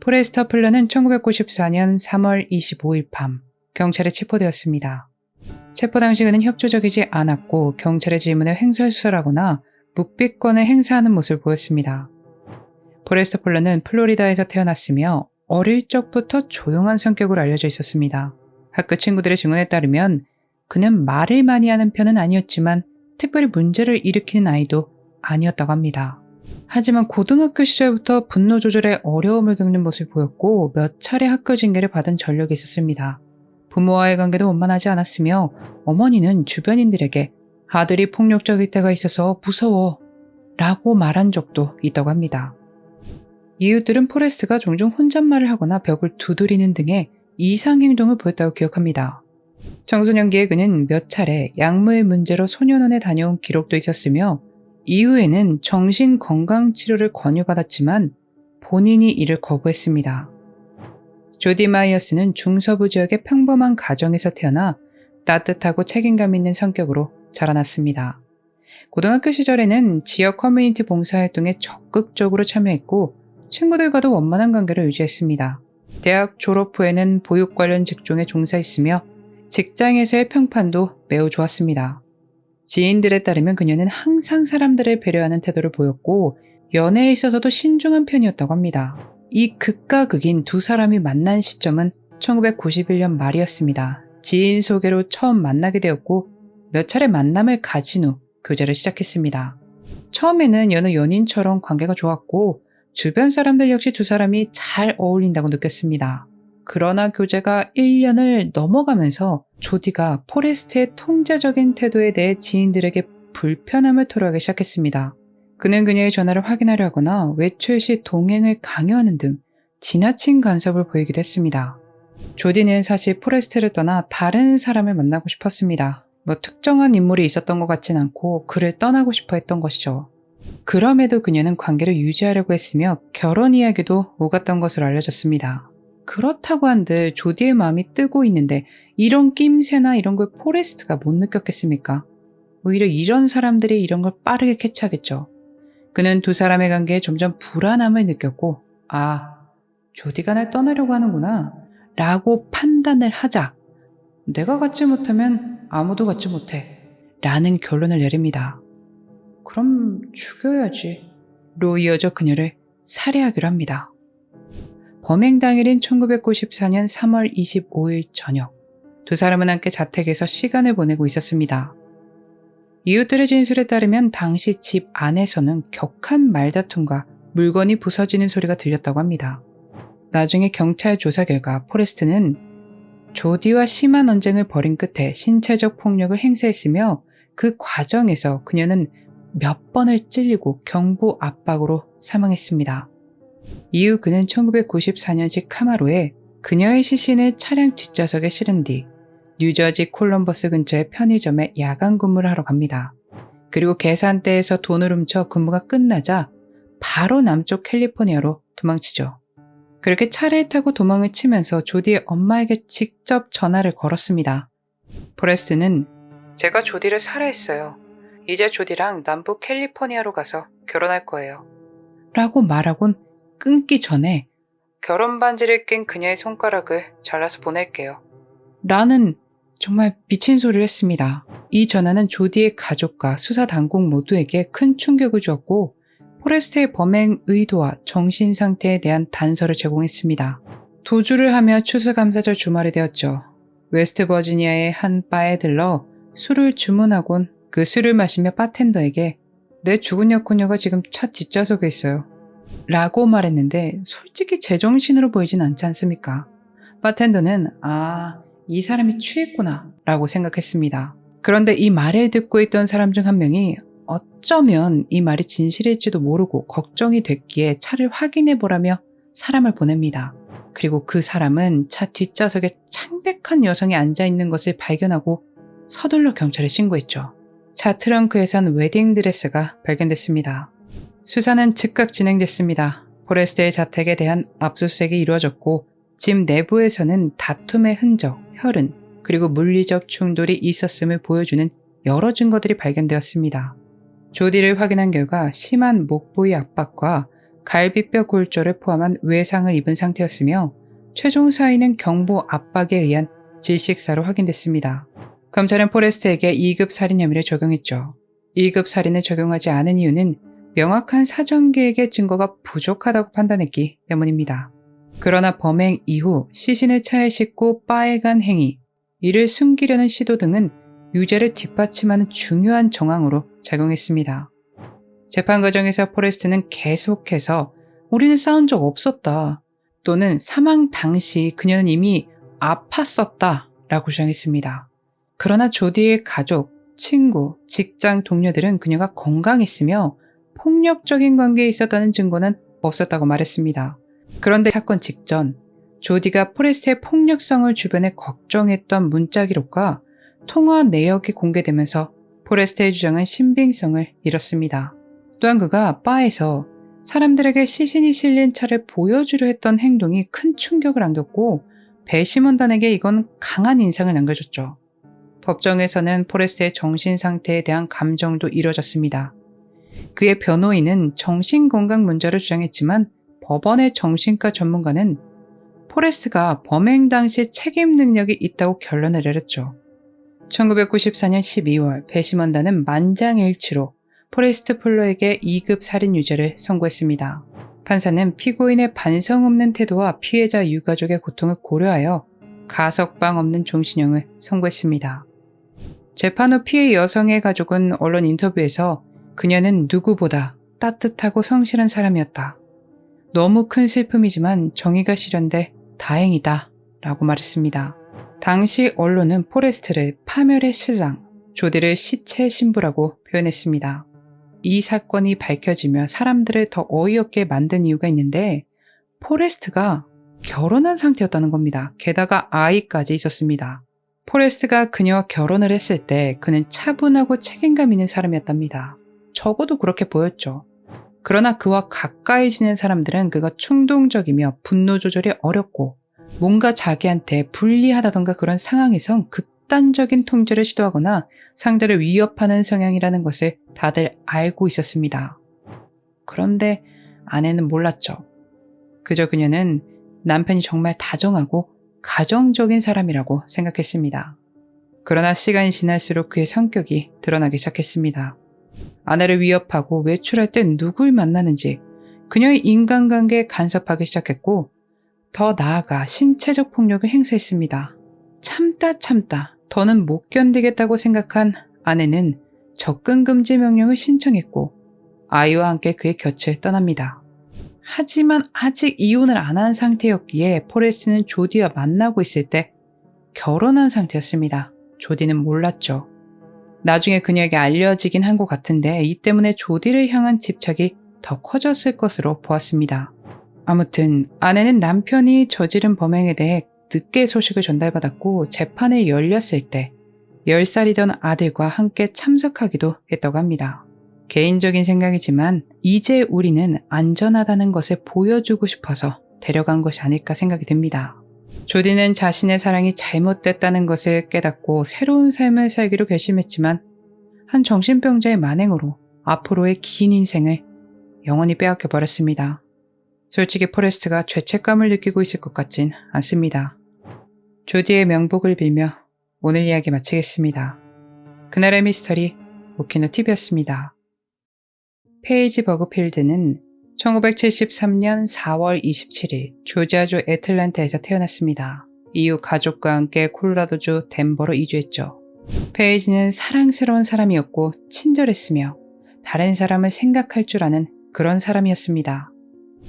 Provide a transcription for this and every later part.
포레스터 플러는 1994년 3월 25일 밤 경찰에 체포되었습니다. 체포 당시 그는 협조적이지 않았고 경찰의 질문에 횡설수설하거나 묵비권을 행사하는 모습을 보였습니다. 포레스터 플러는 플로리다에서 태어났으며 어릴 적부터 조용한 성격으로 알려져 있었습니다. 학교 친구들의 증언에 따르면 그는 말을 많이 하는 편은 아니었지만 특별히 문제를 일으키는 아이도 아니었다고 합니다. 하지만 고등학교 시절부터 분노 조절에 어려움을 겪는 모습을 보였고 몇 차례 학교 징계를 받은 전력이 있었습니다. 부모와의 관계도 원만하지 않았으며 어머니는 주변인들에게 아들이 폭력적일 때가 있어서 무서워 라고 말한 적도 있다고 합니다. 이웃들은 포레스트가 종종 혼잣말을 하거나 벽을 두드리는 등의 이상 행동을 보였다고 기억합니다. 청소년기에 그는 몇 차례 약물 문제로 소년원에 다녀온 기록도 있었으며 이후에는 정신건강치료를 권유받았지만 본인이 이를 거부했습니다. 조디 마이어스는 중서부 지역의 평범한 가정에서 태어나 따뜻하고 책임감 있는 성격으로 자라났습니다. 고등학교 시절에는 지역 커뮤니티 봉사활동에 적극적으로 참여했고 친구들과도 원만한 관계를 유지했습니다. 대학 졸업 후에는 보육 관련 직종에 종사했으며 직장에서의 평판도 매우 좋았습니다. 지인들에 따르면 그녀는 항상 사람들을 배려하는 태도를 보였고 연애에 있어서도 신중한 편이었다고 합니다. 이 극과 극인 두 사람이 만난 시점은 1991년 말이었습니다. 지인 소개로 처음 만나게 되었고 몇 차례 만남을 가진 후 교제를 시작했습니다. 처음에는 여느 연인처럼 관계가 좋았고 주변 사람들 역시 두 사람이 잘 어울린다고 느꼈습니다. 그러나 교제가 1년을 넘어가면서 조디가 포레스트의 통제적인 태도에 대해 지인들에게 불편함을 토로하기 시작했습니다. 그는 그녀의 전화를 확인하려 하거나 외출 시 동행을 강요하는 등 지나친 간섭을 보이기도 했습니다. 조디는 사실 포레스트를 떠나 다른 사람을 만나고 싶었습니다. 특정한 인물이 있었던 것 같진 않고 그를 떠나고 싶어 했던 것이죠. 그럼에도 그녀는 관계를 유지하려고 했으며 결혼 이야기도 오갔던 것으로 알려졌습니다. 그렇다고 한들 조디의 마음이 뜨고 있는데 이런 낌새나 이런 걸 포레스트가 못 느꼈겠습니까? 오히려 이런 사람들이 이런 걸 빠르게 캐치하겠죠. 그는 두 사람의 관계에 점점 불안함을 느꼈고 조디가 날 떠나려고 하는구나 라고 판단을 하자 내가 갖지 못하면 아무도 갖지 못해 라는 결론을 내립니다. 그럼 죽여야지 로 이어져 그녀를 살해하기로 합니다. 범행 당일인 1994년 3월 25일 저녁 두 사람은 함께 자택에서 시간을 보내고 있었습니다. 이웃들의 진술에 따르면 당시 집 안에서는 격한 말다툼과 물건이 부서지는 소리가 들렸다고 합니다. 나중에 경찰 조사 결과 포레스트는 조디와 심한 언쟁을 벌인 끝에 신체적 폭력을 행사했으며 그 과정에서 그녀는 몇 번을 찔리고 경부 압박으로 사망했습니다. 이후 그는 1994년식 카마로에 그녀의 시신을 차량 뒷좌석에 실은 뒤 뉴저지 콜럼버스 근처의 편의점에 야간 근무를 하러 갑니다. 그리고 계산대에서 돈을 훔쳐 근무가 끝나자 바로 남쪽 캘리포니아로 도망치죠. 그렇게 차를 타고 도망을 치면서 조디의 엄마에게 직접 전화를 걸었습니다. 포레스트는 제가 조디를 살해했어요. 이제 조디랑 남부 캘리포니아로 가서 결혼할 거예요. 라고 말하곤 끊기 전에 결혼 반지를 낀 그녀의 손가락을 잘라서 보낼게요. 라는 정말 미친 소리를 했습니다. 이 전화는 조디의 가족과 수사 당국 모두에게 큰 충격을 주었고 포레스트의 범행 의도와 정신 상태에 대한 단서를 제공했습니다. 도주를 하며 추수감사절 주말이 되었죠. 웨스트 버지니아의 한 바에 들러 술을 주문하곤 그 술을 마시며 바텐더에게 내 죽은 여코녀가 지금 차 뒷좌석에 있어요. 라고 말했는데 솔직히 제정신으로 보이진 않지 않습니까? 바텐더는 이 사람이 취했구나 라고 생각했습니다. 그런데 이 말을 듣고 있던 사람 중 한 명이 어쩌면 이 말이 진실일지도 모르고 걱정이 됐기에 차를 확인해 보라며 사람을 보냅니다. 그리고 그 사람은 차 뒷좌석에 창백한 여성이 앉아있는 것을 발견하고 서둘러 경찰에 신고했죠. 차 트렁크에선 웨딩드레스가 발견됐습니다. 수사는 즉각 진행됐습니다. 포레스트의 자택에 대한 압수수색이 이루어졌고 집 내부에서는 다툼의 흔적, 혈흔, 그리고 물리적 충돌이 있었음을 보여주는 여러 증거들이 발견되었습니다. 조디를 확인한 결과 심한 목 부위 압박과 갈비뼈 골절을 포함한 외상을 입은 상태였으며 최종 사인은 경부 압박에 의한 질식사로 확인됐습니다. 검찰은 포레스트에게 2급 살인 혐의를 적용했죠. 2급 살인을 적용하지 않은 이유는 명확한 사전 계획의 증거가 부족하다고 판단했기 때문입니다. 그러나 범행 이후 시신을 차에 싣고 바에 간 행위, 이를 숨기려는 시도 등은 유죄를 뒷받침하는 중요한 정황으로 작용했습니다. 재판 과정에서 포레스트는 계속해서 우리는 싸운 적 없었다 또는 사망 당시 그녀는 이미 아팠었다 라고 주장했습니다. 그러나 조디의 가족, 친구, 직장 동료들은 그녀가 건강했으며 폭력적인 관계에 있었다는 증거는 없었다고 말했습니다. 그런데 사건 직전 조디가 포레스트의 폭력성을 주변에 걱정했던 문자 기록과 통화 내역이 공개되면서 포레스트의 주장은 신빙성을 잃었습니다. 또한 그가 바에서 사람들에게 시신이 실린 차를 보여주려 했던 행동이 큰 충격을 안겼고 배심원단에게 이건 강한 인상을 남겨줬죠. 법정에서는 포레스트의 정신 상태에 대한 감정도 이뤄졌습니다. 그의 변호인은 정신건강 문제를 주장했지만 법원의 정신과 전문가는 포레스트가 범행 당시 책임 능력이 있다고 결론을 내렸죠. 1994년 12월 배심원단은 만장일치로 포레스트 폴러에게 2급 살인 유죄를 선고했습니다. 판사는 피고인의 반성 없는 태도와 피해자 유가족의 고통을 고려하여 가석방 없는 종신형을 선고했습니다. 재판 후 피해 여성의 가족은 언론 인터뷰에서 그녀는 누구보다 따뜻하고 성실한 사람이었다. 너무 큰 슬픔이지만 정의가 실현돼 다행이다 라고 말했습니다. 당시 언론은 포레스트를 파멸의 신랑, 조디를 시체 신부라고 표현했습니다. 이 사건이 밝혀지며 사람들을 더 어이없게 만든 이유가 있는데 포레스트가 결혼한 상태였다는 겁니다. 게다가 아이까지 있었습니다. 포레스트가 그녀와 결혼을 했을 때 그는 차분하고 책임감 있는 사람이었답니다. 적어도 그렇게 보였죠. 그러나 그와 가까이 지낸 사람들은 그가 충동적이며 분노 조절이 어렵고 뭔가 자기한테 불리하다던가 그런 상황에선 극단적인 통제를 시도하거나 상대를 위협하는 성향이라는 것을 다들 알고 있었습니다. 그런데 아내는 몰랐죠. 그저 그녀는 남편이 정말 다정하고 가정적인 사람이라고 생각했습니다. 그러나 시간이 지날수록 그의 성격이 드러나기 시작했습니다. 아내를 위협하고 외출할 때 누굴 만나는지 그녀의 인간관계에 간섭하기 시작했고 더 나아가 신체적 폭력을 행사했습니다. 참다 더는 못 견디겠다고 생각한 아내는 접근 금지 명령을 신청했고 아이와 함께 그의 곁을 떠납니다. 하지만 아직 이혼을 안 한 상태였기에 포레스트는 조디와 만나고 있을 때 결혼한 상태였습니다. 조디는 몰랐죠. 나중에 그녀에게 알려지긴 한 것 같은데 이 때문에 조디를 향한 집착이 더 커졌을 것으로 보았습니다. 아무튼 아내는 남편이 저지른 범행에 대해 늦게 소식을 전달받았고 재판이 열렸을 때 10살이던 아들과 함께 참석하기도 했다고 합니다. 개인적인 생각이지만 이제 우리는 안전하다는 것을 보여주고 싶어서 데려간 것이 아닐까 생각이 듭니다. 조디는 자신의 사랑이 잘못됐다는 것을 깨닫고 새로운 삶을 살기로 결심했지만 한 정신병자의 만행으로 앞으로의 긴 인생을 영원히 빼앗겨버렸습니다. 솔직히 포레스트가 죄책감을 느끼고 있을 것 같진 않습니다. 조디의 명복을 빌며 오늘 이야기 마치겠습니다. 그날의 미스터리 오키노TV였습니다. 페이지 버그필드는 1973년 4월 27일 조지아주 애틀랜타에서 태어났습니다. 이후 가족과 함께 콜로라도주 덴버로 이주했죠. 페이지는 사랑스러운 사람이었고 친절했으며 다른 사람을 생각할 줄 아는 그런 사람이었습니다.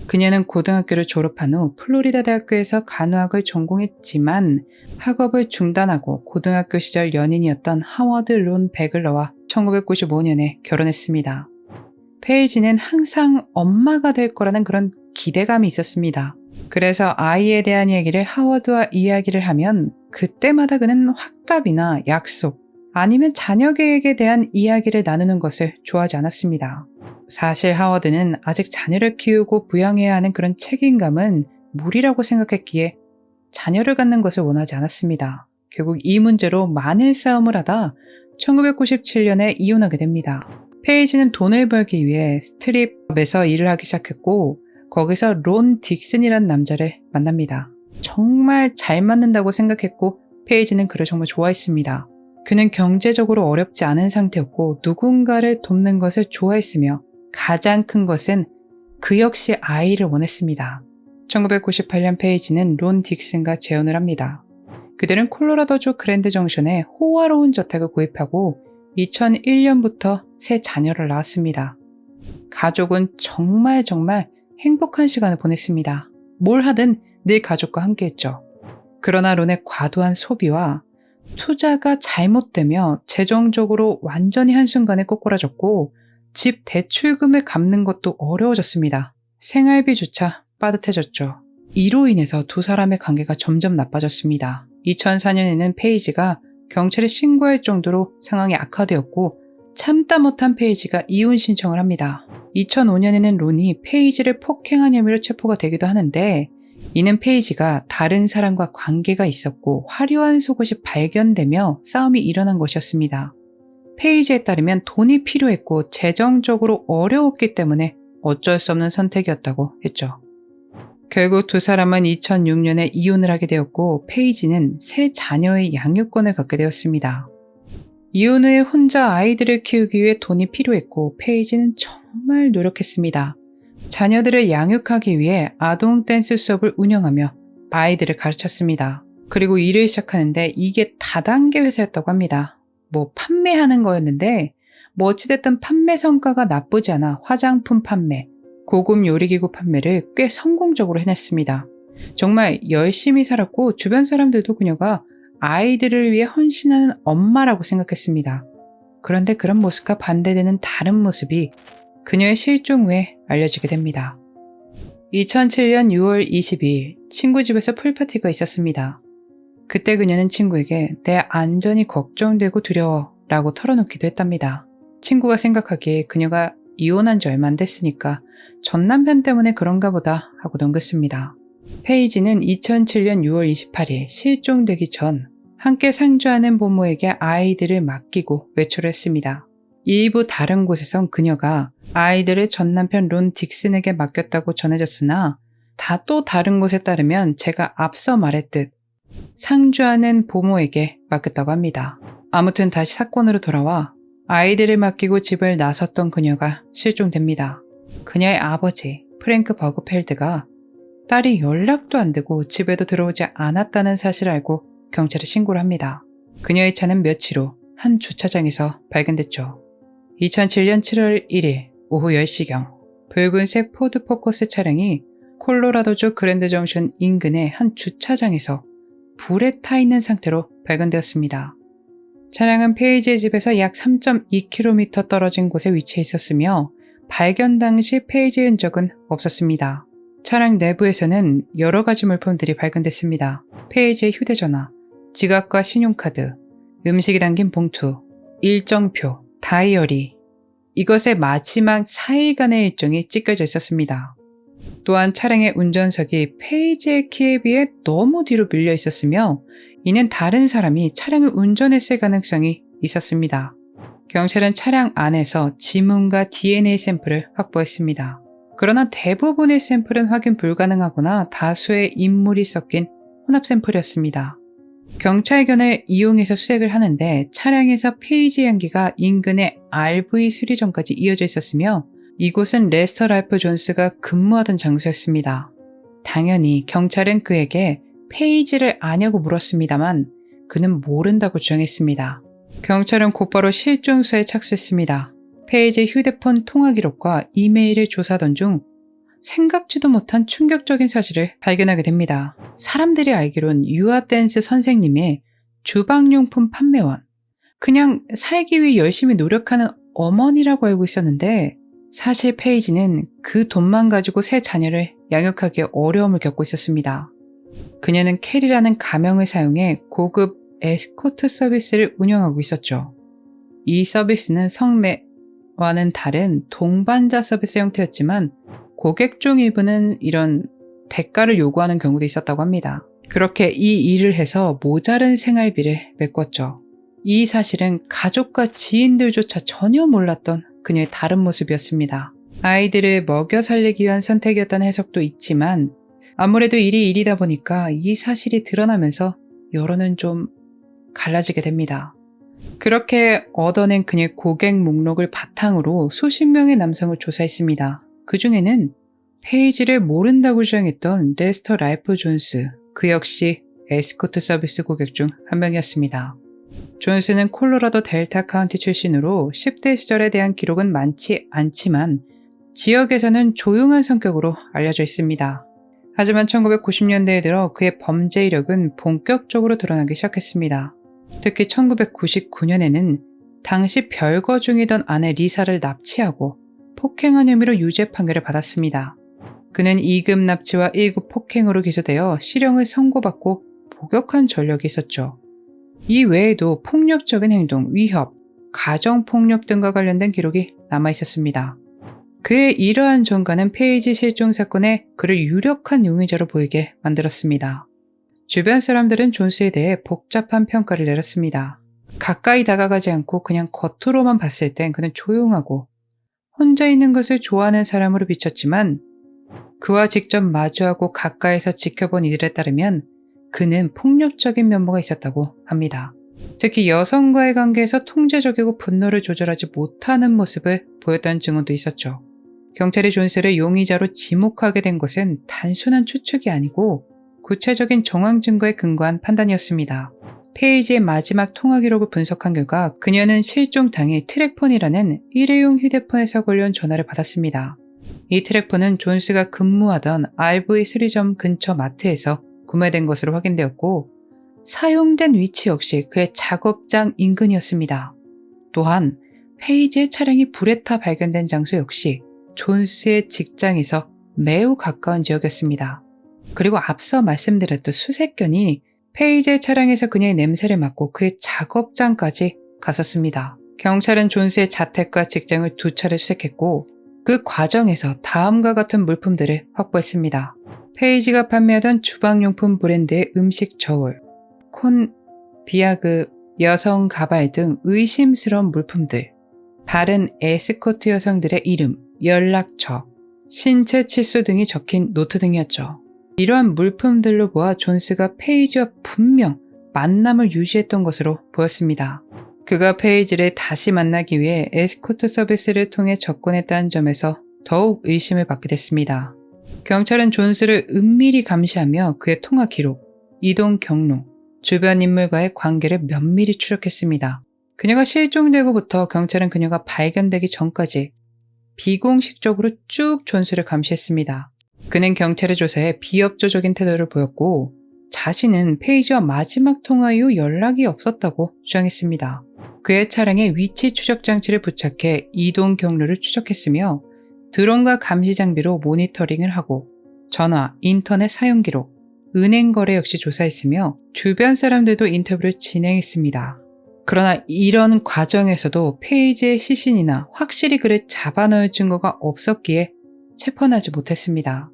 그녀는 고등학교를 졸업한 후 플로리다 대학교에서 간호학을 전공했지만 학업을 중단하고 고등학교 시절 연인이었던 하워드 론 베글러와 1995년에 결혼했습니다. 페이지는 항상 엄마가 될 거라는 그런 기대감이 있었습니다. 그래서 아이에 대한 얘기를 하워드와 이야기를 하면 그때마다 그는 확답이나 약속 아니면 자녀 계획에 대한 이야기를 나누는 것을 좋아하지 않았습니다. 사실 하워드는 아직 자녀를 키우고 부양해야 하는 그런 책임감은 무리라고 생각했기에 자녀를 갖는 것을 원하지 않았습니다. 결국 이 문제로 많은 싸움을 하다 1997년에 이혼하게 됩니다. 페이지는 돈을 벌기 위해 스트립업에서 일을 하기 시작했고 거기서 론 딕슨이란 남자를 만납니다. 정말 잘 맞는다고 생각했고 페이지는 그를 정말 좋아했습니다. 그는 경제적으로 어렵지 않은 상태였고 누군가를 돕는 것을 좋아했으며 가장 큰 것은 그 역시 아이를 원했습니다. 1998년 페이지는 론 딕슨과 재혼을 합니다. 그들은 콜로라도주 그랜드 정션에 호화로운 저택을 구입하고 2001년부터 새 자녀를 낳았습니다. 가족은 정말 행복한 시간을 보냈습니다. 뭘 하든 늘 가족과 함께했죠. 그러나 론의 과도한 소비와 투자가 잘못되며 재정적으로 완전히 한순간에 꼬꾸라졌고 집 대출금을 갚는 것도 어려워졌습니다. 생활비조차 빠듯해졌죠. 이로 인해서 두 사람의 관계가 점점 나빠졌습니다. 2004년에는 페이지가 경찰에 신고할 정도로 상황이 악화되었고 참다 못한 페이지가 이혼 신청을 합니다. 2005년에는 론이 페이지를 폭행한 혐의로 체포가 되기도 하는데 이는 페이지가 다른 사람과 관계가 있었고 화려한 속옷이 발견되며 싸움이 일어난 것이었습니다. 페이지에 따르면 돈이 필요했고 재정적으로 어려웠기 때문에 어쩔 수 없는 선택이었다고 했죠. 결국 두 사람은 2006년에 이혼을 하게 되었고 페이지는 세 자녀의 양육권을 갖게 되었습니다. 이혼 후에 혼자 아이들을 키우기 위해 돈이 필요했고 페이지는 정말 노력했습니다. 자녀들을 양육하기 위해 아동 댄스 수업을 운영하며 아이들을 가르쳤습니다. 그리고 일을 시작하는데 이게 다단계 회사였다고 합니다. 판매하는 거였는데 어찌됐든 판매 성과가 나쁘지 않아 화장품 판매, 고급 요리기구 판매를 꽤 성공적으로 해냈습니다. 정말 열심히 살았고 주변 사람들도 그녀가 아이들을 위해 헌신하는 엄마라고 생각했습니다. 그런데 그런 모습과 반대되는 다른 모습이 그녀의 실종 후에 알려지게 됩니다. 2007년 6월 22일 친구 집에서 풀파티가 있었습니다. 그때 그녀는 친구에게 내 안전이 걱정되고 두려워 라고 털어놓기도 했답니다. 친구가 생각하기에 그녀가 이혼한 지 얼마 안 됐으니까 전 남편 때문에 그런가 보다 하고 넘겼습니다. 페이지는 2007년 6월 28일 실종되기 전 함께 상주하는 부모에게 아이들을 맡기고 외출을 했습니다. 일부 다른 곳에선 그녀가 아이들을 전 남편 론 딕슨에게 맡겼다고 전해졌으나 또 다른 곳에 따르면 제가 앞서 말했듯 상주하는 부모에게 맡겼다고 합니다. 아무튼 다시 사건으로 돌아와 아이들을 맡기고 집을 나섰던 그녀가 실종됩니다. 그녀의 아버지 프랭크 버그펠드가 딸이 연락도 안 되고 집에도 들어오지 않았다는 사실을 알고 경찰에 신고를 합니다. 그녀의 차는 며칠 후 한 주차장에서 발견됐죠. 2007년 7월 1일 오후 10시경 붉은색 포드 포커스 차량이 콜로라도주 그랜드 정션 인근의 한 주차장에서 불에 타 있는 상태로 발견되었습니다. 차량은 페이지의 집에서 약 3.2km 떨어진 곳에 위치해 있었으며 발견 당시 페이지의 흔적은 없었습니다. 차량 내부에서는 여러 가지 물품들이 발견됐습니다. 페이지의 휴대전화, 지갑과 신용카드, 음식이 담긴 봉투, 일정표, 다이어리, 이것의 마지막 4일간의 일정이 찢겨져 있었습니다. 또한 차량의 운전석이 페이지의 키에 비해 너무 뒤로 밀려 있었으며 이는 다른 사람이 차량을 운전했을 가능성이 있었습니다. 경찰은 차량 안에서 지문과 DNA 샘플을 확보했습니다. 그러나 대부분의 샘플은 확인 불가능하거나 다수의 인물이 섞인 혼합 샘플이었습니다. 경찰견을 이용해서 수색을 하는데 차량에서 페이지 향기가 인근의 RV 수리점까지 이어져 있었으며 이곳은 레스터 랄프 존스가 근무하던 장소였습니다. 당연히 경찰은 그에게 페이지를 아냐고 물었습니다만 그는 모른다고 주장했습니다. 경찰은 곧바로 실종수에 착수했습니다. 페이지의 휴대폰 통화 기록과 이메일을 조사하던 중 생각지도 못한 충격적인 사실을 발견하게 됩니다. 사람들이 알기론 유아 댄스 선생님의 주방용품 판매원, 그냥 살기 위해 열심히 노력하는 어머니라고 알고 있었는데 사실 페이지는 그 돈만 가지고 세 자녀를 양육하기에 어려움을 겪고 있었습니다. 그녀는 캐리라는 가명을 사용해 고급 에스코트 서비스를 운영하고 있었죠. 이 서비스는 성매와는 다른 동반자 서비스 형태였지만 고객 중 일부는 이런 대가를 요구하는 경우도 있었다고 합니다. 그렇게 이 일을 해서 모자른 생활비를 메꿨죠. 이 사실은 가족과 지인들조차 전혀 몰랐던 그녀의 다른 모습이었습니다. 아이들을 먹여 살리기 위한 선택이었다는 해석도 있지만 아무래도 일이 일이다 보니까 이 사실이 드러나면서 여론은 좀 갈라지게 됩니다. 그렇게 얻어낸 그녀의 고객 목록을 바탕으로 수십 명의 남성을 조사했습니다. 그 중에는 페이지를 모른다고 주장했던 레스터 랄프 존스, 그 역시 에스코트 서비스 고객 중 한 명이었습니다. 존스는 콜로라도 델타 카운티 출신으로 10대 시절에 대한 기록은 많지 않지만 지역에서는 조용한 성격으로 알려져 있습니다. 하지만 1990년대에 들어 그의 범죄 이력은 본격적으로 드러나기 시작했습니다. 특히 1999년에는 당시 별거 중이던 아내 리사를 납치하고 폭행한 혐의로 유죄 판결을 받았습니다. 그는 2급 납치와 1급 폭행으로 기소되어 실형을 선고받고 복역한 전력이 있었죠. 이 외에도 폭력적인 행동, 위협, 가정폭력 등과 관련된 기록이 남아있었습니다. 그의 이러한 전과는 페이지 실종 사건에 그를 유력한 용의자로 보이게 만들었습니다. 주변 사람들은 존스에 대해 복잡한 평가를 내렸습니다. 가까이 다가가지 않고 그냥 겉으로만 봤을 땐 그는 조용하고 혼자 있는 것을 좋아하는 사람으로 비쳤지만 그와 직접 마주하고 가까이서 지켜본 이들에 따르면 그는 폭력적인 면모가 있었다고 합니다. 특히 여성과의 관계에서 통제적이고 분노를 조절하지 못하는 모습을 보였다는 증언도 있었죠. 경찰이 존스를 용의자로 지목하게 된 것은 단순한 추측이 아니고 구체적인 정황 증거에 근거한 판단이었습니다. 페이지의 마지막 통화 기록을 분석한 결과 그녀는 실종 당일 트랙폰이라는 일회용 휴대폰에서 걸려온 전화를 받았습니다. 이 트랙폰은 존스가 근무하던 RV 수리점 근처 마트에서 구매된 것으로 확인되었고 사용된 위치 역시 그의 작업장 인근이었습니다. 또한 페이지의 차량이 불에 타 발견된 장소 역시 존스의 직장에서 매우 가까운 지역이었습니다. 그리고 앞서 말씀드렸던 수색견이 페이지의 차량에서 그녀의 냄새를 맡고 그의 작업장까지 갔었습니다. 경찰은 존스의 자택과 직장을 두 차례 수색했고 그 과정에서 다음과 같은 물품들을 확보했습니다. 페이지가 판매하던 주방용품 브랜드의 음식 저울, 콘, 비아그, 여성 가발 등 의심스러운 물품들, 다른 에스코트 여성들의 이름, 연락처, 신체 치수 등이 적힌 노트 등이었죠. 이러한 물품들로 보아 존스가 페이지와 분명 만남을 유지했던 것으로 보였습니다. 그가 페이지를 다시 만나기 위해 에스코트 서비스를 통해 접근했다는 점에서 더욱 의심을 받게 됐습니다. 경찰은 존스를 은밀히 감시하며 그의 통화 기록, 이동 경로, 주변 인물과의 관계를 면밀히 추적했습니다. 그녀가 실종되고부터 경찰은 그녀가 발견되기 전까지 비공식적으로 쭉 존스를 감시했습니다. 그는 경찰의 조사에 비협조적인 태도를 보였고 자신은 페이지와 마지막 통화 이후 연락이 없었다고 주장했습니다. 그의 차량에 위치 추적 장치를 부착해 이동 경로를 추적했으며 드론과 감시 장비로 모니터링을 하고 전화, 인터넷 사용 기록, 은행 거래 역시 조사했으며 주변 사람들도 인터뷰를 진행했습니다. 그러나 이런 과정에서도 페이지의 시신이나 확실히 그를 잡아넣을 증거가 없었기에 체포하지 못했습니다.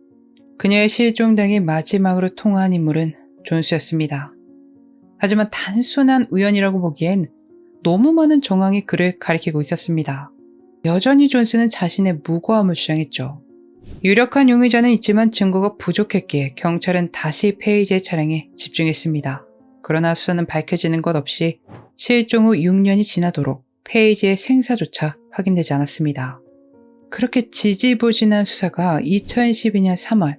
그녀의 실종 당일 마지막으로 통화한 인물은 존스였습니다. 하지만 단순한 우연이라고 보기엔 너무 많은 정황이 그를 가리키고 있었습니다. 여전히 존스는 자신의 무고함을 주장했죠. 유력한 용의자는 있지만 증거가 부족했기에 경찰은 다시 페이지의 차량에 집중했습니다. 그러나 수사는 밝혀지는 것 없이 실종 후 6년이 지나도록 페이지의 생사조차 확인되지 않았습니다. 그렇게 지지부진한 수사가 2012년 3월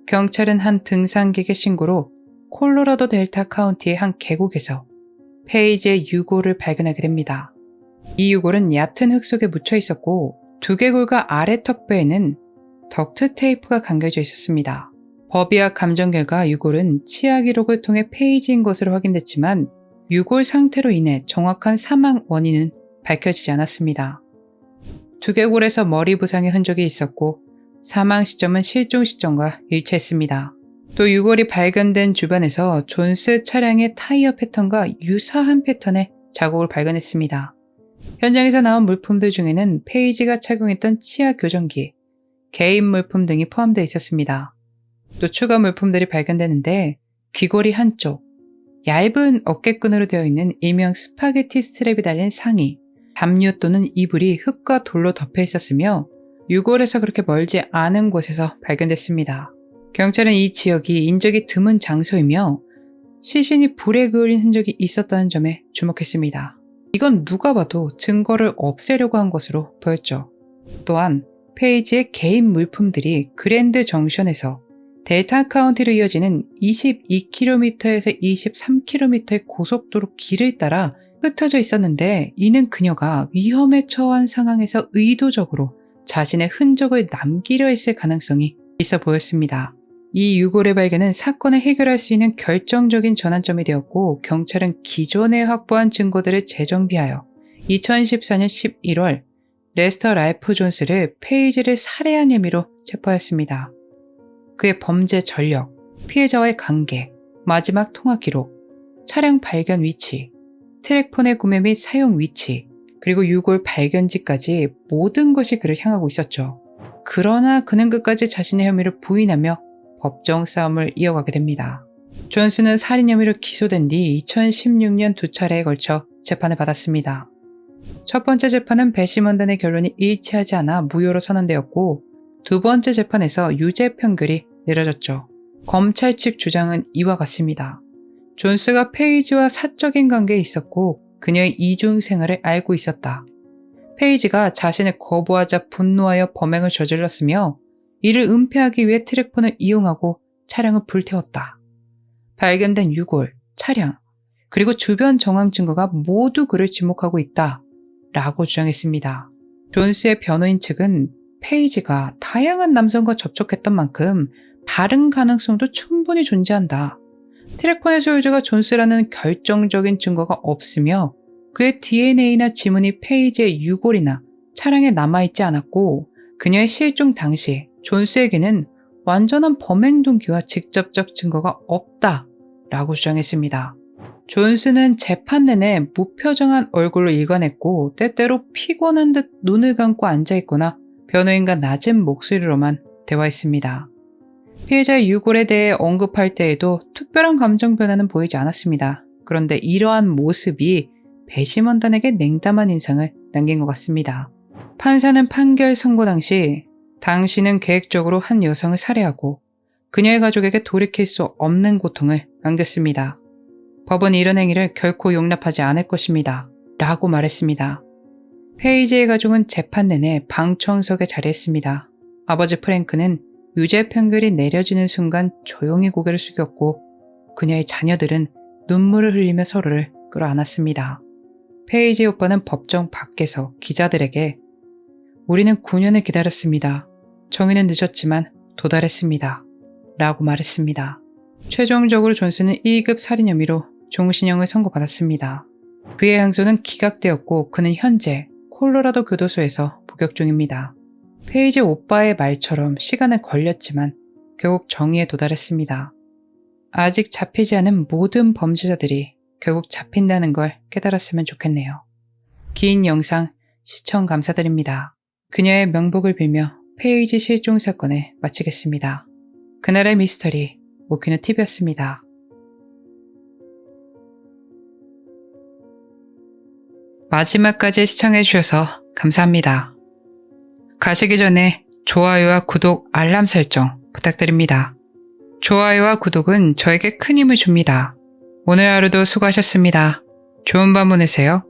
경찰은 한 등산객의 신고로 콜로라도 델타 카운티의 한 계곡에서 페이지의 유골을 발견하게 됩니다. 이 유골은 얕은 흙 속에 묻혀 있었고 두개골과 아래 턱뼈에는 덕트 테이프가 감겨져 있었습니다. 법의학 감정 결과 유골은 치아 기록을 통해 페이지인 것으로 확인됐지만 유골 상태로 인해 정확한 사망 원인은 밝혀지지 않았습니다. 두개골에서 머리 부상의 흔적이 있었고 사망 시점은 실종 시점과 일치했습니다. 또 유골이 발견된 주변에서 존스 차량의 타이어 패턴과 유사한 패턴의 자국을 발견했습니다. 현장에서 나온 물품들 중에는 페이지가 착용했던 치아 교정기, 개인 물품 등이 포함되어 있었습니다. 또 추가 물품들이 발견되는데 귀걸이 한쪽, 얇은 어깨끈으로 되어 있는 일명 스파게티 스트랩이 달린 상의, 담요 또는 이불이 흙과 돌로 덮여 있었으며 유골에서 그렇게 멀지 않은 곳에서 발견됐습니다. 경찰은 이 지역이 인적이 드문 장소이며 시신이 불에 그을린 흔적이 있었다는 점에 주목했습니다. 이건 누가 봐도 증거를 없애려고 한 것으로 보였죠. 또한 페이지의 개인 물품들이 그랜드 정션에서 델타 카운티로 이어지는 22km에서 23km의 고속도로 길을 따라 흩어져 있었는데, 이는 그녀가 위험에 처한 상황에서 의도적으로 자신의 흔적을 남기려 했을 가능성이 있어 보였습니다. 이 유골의 발견은 사건을 해결할 수 있는 결정적인 전환점이 되었고, 경찰은 기존에 확보한 증거들을 재정비하여 2014년 11월 레스터 랄프 존스를 페이지를 살해한 혐의로 체포했습니다. 그의 범죄 전력, 피해자와의 관계, 마지막 통화 기록, 차량 발견 위치, 트랙폰의 구매 및 사용 위치, 그리고 유골 발견지까지 모든 것이 그를 향하고 있었죠. 그러나 그는 끝까지 자신의 혐의를 부인하며 법정 싸움을 이어가게 됩니다. 존스는 살인 혐의로 기소된 뒤 2016년 2차례에 걸쳐 재판을 받았습니다. 첫 번째 재판은 배심원단의 결론이 일치하지 않아 무효로 선언되었고, 두 번째 재판에서 유죄 판결이 내려졌죠. 검찰 측 주장은 이와 같습니다. 존스가 페이지와 사적인 관계에 있었고 그녀의 이중 생활을 알고 있었다. 페이지가 자신을 거부하자 분노하여 범행을 저질렀으며 이를 은폐하기 위해 트랙폰을 이용하고 차량을 불태웠다. 발견된 유골, 차량, 그리고 주변 정황 증거가 모두 그를 지목하고 있다 라고 주장했습니다. 존스의 변호인 측은 페이지가 다양한 남성과 접촉했던 만큼 다른 가능성도 충분히 존재한다. 트랙폰의 소유자가 존스라는 결정적인 증거가 없으며 그의 DNA나 지문이 페이지의 유골이나 차량에 남아있지 않았고, 그녀의 실종 당시 존스에게는 완전한 범행 동기와 직접적 증거가 없다 라고 주장했습니다. 존스는 재판 내내 무표정한 얼굴로 일관했고, 때때로 피곤한 듯 눈을 감고 앉아있거나 변호인과 낮은 목소리로만 대화했습니다. 피해자의 유골에 대해 언급할 때에도 특별한 감정 변화는 보이지 않았습니다. 그런데 이러한 모습이 배심원단에게 냉담한 인상을 남긴 것 같습니다. 판사는 판결 선고 당시 당신은 계획적으로 한 여성을 살해하고 그녀의 가족에게 돌이킬 수 없는 고통을 안겼습니다. 법은 이런 행위를 결코 용납하지 않을 것입니다. 라고 말했습니다. 페이지의 가족은 재판 내내 방청석에 자리했습니다. 아버지 프랭크는 유죄 판결이 내려지는 순간 조용히 고개를 숙였고, 그녀의 자녀들은 눈물을 흘리며 서로를 끌어안았습니다. 페이지의 오빠는 법정 밖에서 기자들에게 우리는 9년을 기다렸습니다. 정의는 늦었지만 도달했습니다. 라고 말했습니다. 최종적으로 존스는 1급 살인 혐의로 종신형을 선고받았습니다. 그의 항소는 기각되었고 그는 현재 콜로라도 교도소에서 복역 중입니다. 페이지 오빠의 말처럼 시간은 걸렸지만 결국 정의에 도달했습니다. 아직 잡히지 않은 모든 범죄자들이 결국 잡힌다는 걸 깨달았으면 좋겠네요. 긴 영상 시청 감사드립니다. 그녀의 명복을 빌며 페이지 실종 사건을 마치겠습니다. 그날의 미스터리 모키노 TV였습니다. 마지막까지 시청해주셔서 감사합니다. 가시기 전에 좋아요와 구독, 알람 설정 부탁드립니다. 좋아요와 구독은 저에게 큰 힘을 줍니다. 오늘 하루도 수고하셨습니다. 좋은 밤 보내세요.